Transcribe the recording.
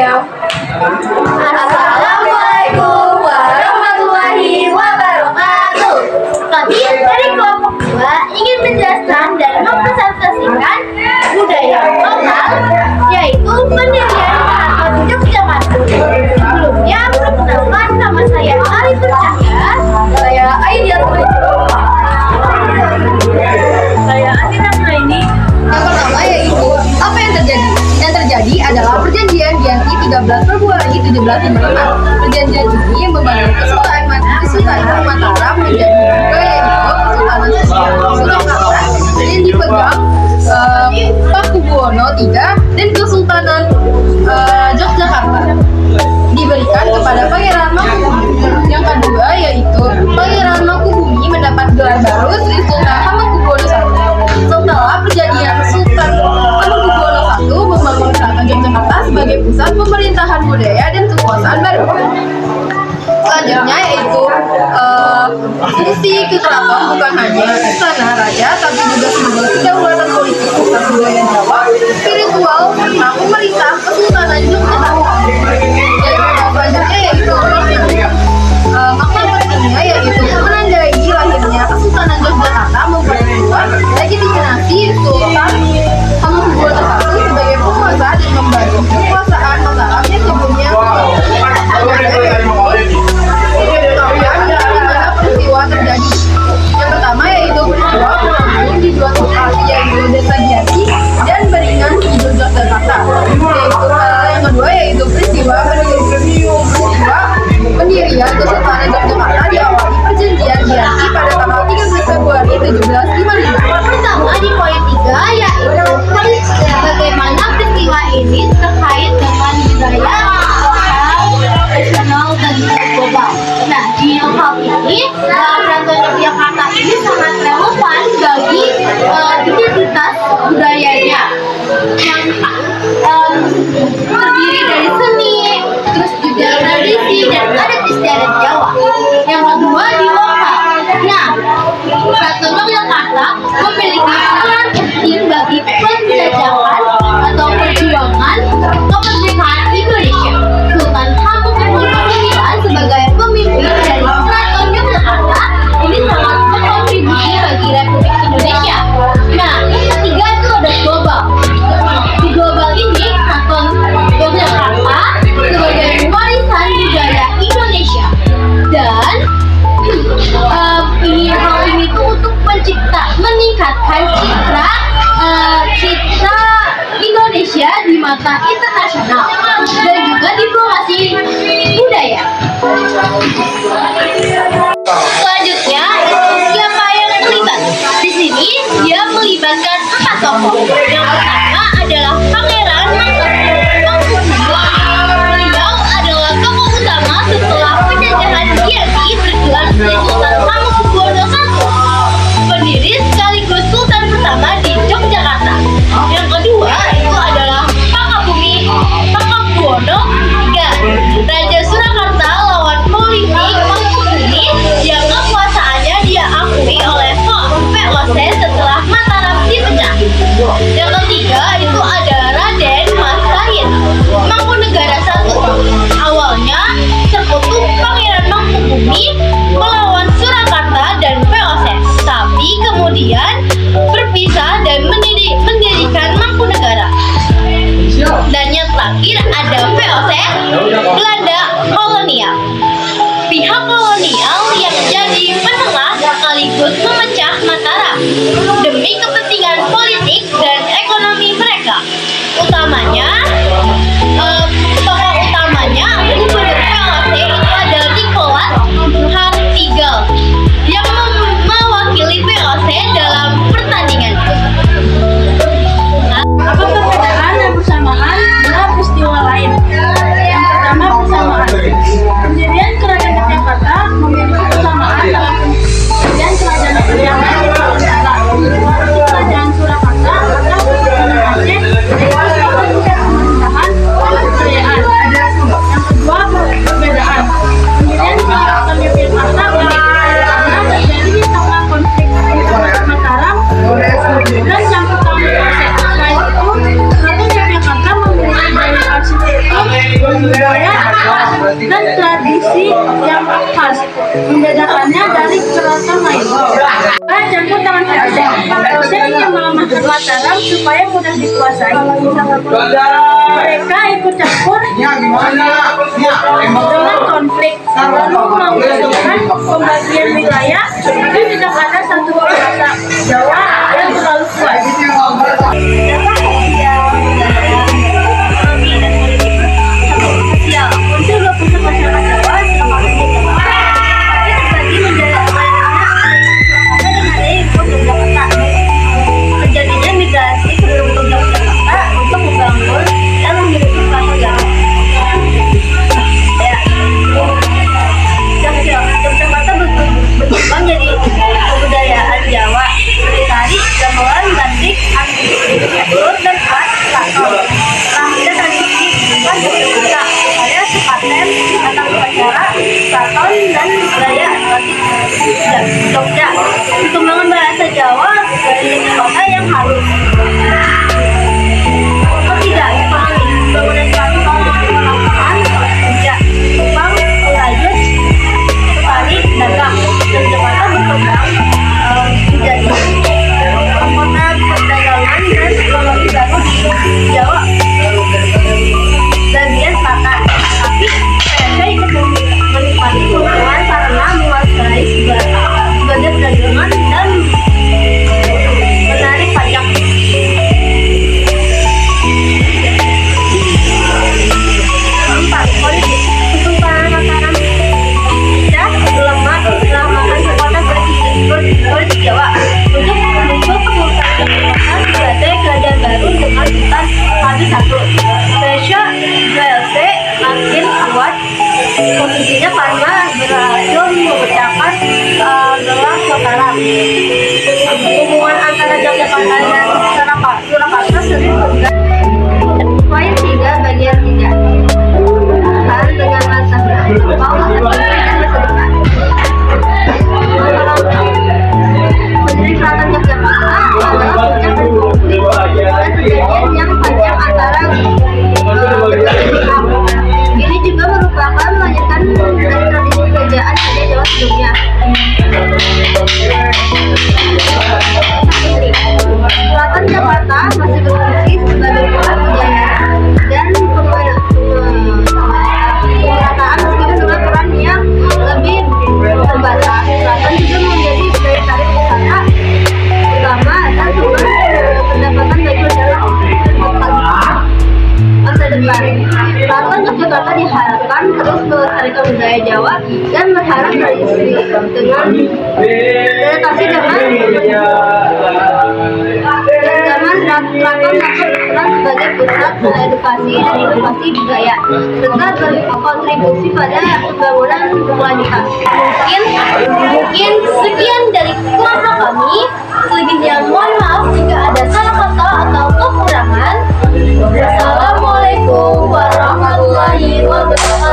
Assalamualaikum warahmatullahi wabarakatuh. Kami dari kelompok 2 ingin menjelaskan dan mempresentasikan budaya lokal, yaitu pendirian Keraton Yogyakarta. Sebelumnya, perkenalkan nama saya Arifin Cahya, saya Aidial saya Atina Naini. Yang pertama yaitu apa yang terjadi? Yang terjadi adalah perjanjian Giyanti 13 Februari 1755. Perjanjian ini membangun Kesultanan Mataram menjadi juga yaitu Kesultanan Surakarta yang dipegang Pakubuwono III dan Kesultanan Yogyakarta diberikan kepada Pangeran Mangkubumi. Yang kedua yaitu Pangeran Mangkubumi mendapat gelar baru Sri Sultan Hamengkubuwono I. Setelah perjanjian Sultan Hamengkubuwono I membangun Keraton Yogyakarta sebagai pusat pemerintahan budaya dan kekuasaan baru. Selanjutnya yaitu fungsi keraton bukan hanya istana raja, tapi juga sebagai kedaulatan politik pusat budaya Jawa, spiritual tentang pemerintah Kesultanan Yogyakarta. Selanjutnya yaitu makna pentingnya yaitu menandai lahirnya Kesultanan Yogyakarta memperkuat legitimasi Sultan Hamengkubuwono I sebagai penguasa dan membantu kekuasaan Mataram yang sebelumnya peristiwa terjadi. Yang pertama yaitu peristiwa penampungan di dua tempat yaitu Desa Giyanti dan Beringan di Yogyakarta. Yang kedua yaitu peristiwa pendirian Kesultanan Yogyakarta diawali perjanjian Giyanti pada tanggal 13 Februari 1755. Pertama di poin 3 yaitu bagaimana peristiwa ini terkait dengan budaya lokal, nasional dan global. Nah, di hal ini Keraton Yogyakarta ini sangat relevan bagi identitas budayanya yang terdiri dari seni, terus juga tradisi dan adat istiadat Jawa. Yang kedua di lokal. Nah, Keraton Yogyakarta memiliki peran penting bagi penjajahan atau perjuangan kemerdekaan Indonesia. Sultan Hamengkubuwono IX sebagai pemimpin dari Keraton Yogyakarta ini sangat berkontribusi bagi Republik Indonesia. Nah, yang ketiga itu ada global. Di global ini Keraton Yogyakarta sebagai warisan budaya Indonesia dan hal ini tuh untuk meningkatkan citra Indonesia di mata internasional dan juga diplomasi budaya. Selanjutnya siapa yang terlibat? Di sini dia melibatkan 4 tokoh. Yang pertama adalah Pangeran Mangkubumi. Beliau adalah tokoh utama setelah penjajahan Giyanti bergelar Sri Sultan Hamengkubuwono I, pendiri sekaligus Sultan pertama di Yogyakarta. Yang kedua itu adalah Pakubuwono III, Raja Surakarta lawan politik Mangkubumi yang kekuasaannya dia akui oleh VOC setelah Mataram dipecah. Yang ketiga itu adalah Raden Mas Kahiyang, Mangkunegara I. Awalnya sekutu Pangeran Mangkubumi melawan Surakarta dan VOC, tapi kemudian berpisah dan mendirikan Mangkunegara. Dan yang terakhir ada VOC, Belanda kolonial. Pihak kolonial yang jadi penengah sekaligus memecah Mataram demi kepentingan politik dan ekonomi mereka. Tokoh utamanya gubernur VOC itu adalah Nicholas Hartigal yang mewakili VOC dalam pertandingan. Apa perbedaan dan persamaan dengan peristiwa lain? Yang pertama, persamaan. Pendirian Keraton Yogyakarta memiliki persamaan dalam pendirian Kerajaan Yogyakarta di Nusantara. Kerajaan Surakarta atau Kesultanan Aceh campur tangan saja. Dosen yang melemahkan Mataram supaya mudah dikuasai. Mereka ikut campur dengan konflik, lalu mengusulkan pembagian wilayah dan tidak ada satu bahasa Jawa yang terlalu kuat. Muncul 2 pusat masyarakat Jawa selama tapi terbagi menjadi terjadinya migrasi ke Yogyakarta untuk membangun dan memiliki bahasa Jawa. Yogyakarta berkembang jadi kebudayaan Jawa seperti tari, gamelan, batik, angklung, dan keraton. Lahirnya tradisi bukan Yogyakarta supaya sepaten tentang upacara, keraton, dan budaya batik Jogja. Perkembangan bahasa Jawa dari kota yang halus. Ketiga, ekonomi. Bangunan suatu lapangan kerja, Jepang, Rajut, petani, dagang. Dan Jakarta berkembang menjadi kota perdagangan dan ekonomi baru di Jawa bagian selatan. Tapi PSC ikut menikmati keuntungan karena menguasai sebagai perdagangan dan menarik pajak. Keempat, politik. Ketumpahan Mataram pecah melambangkan kekuatan politik Jawa untuk menuju pengurusan Jakarta sebagai kerajaan baru dengan hutan habis satu. Indonesia VLC makin kuat posisinya karena berhasil memecahkan gelang Mataram. Hubungan antara Yogyakarta dan Surakarta sering bergerak. Poin 3 bagian 3. Tahan dengan masa lampau, masa kini, dan masa depan. Pesisir selatan Yogyakarta adalah puncak dari konflik dan perjanjian yang panjang antara ini juga merupakan melanjutkan dari tradisi kerajaan pada Jawa sebelumnya. Selatan Jakarta masih berfungsi sebagai pusat kejayaan dan pemerataan meskipun dengan peran yang lebih terbatas. Selatan juga menjadi daya tarik wisata utama dan sumber pendapatan bagi masyarakat masa depan. Selatan Yogyakarta diharapkan terus melestarikan budaya Jawa dan berharap tradisi dengan beradaptasi dengan Keraton dapat berperan sebagai pusat edukasi dan inovasi budaya serta berkontribusi pada pembangunan berkelanjutan. Mungkin sekian dari kelompok kami. Selebihnya mohon maaf jika ada salah kata atau kekurangan. Wassalamualaikum warahmatullahi wabarakatuh.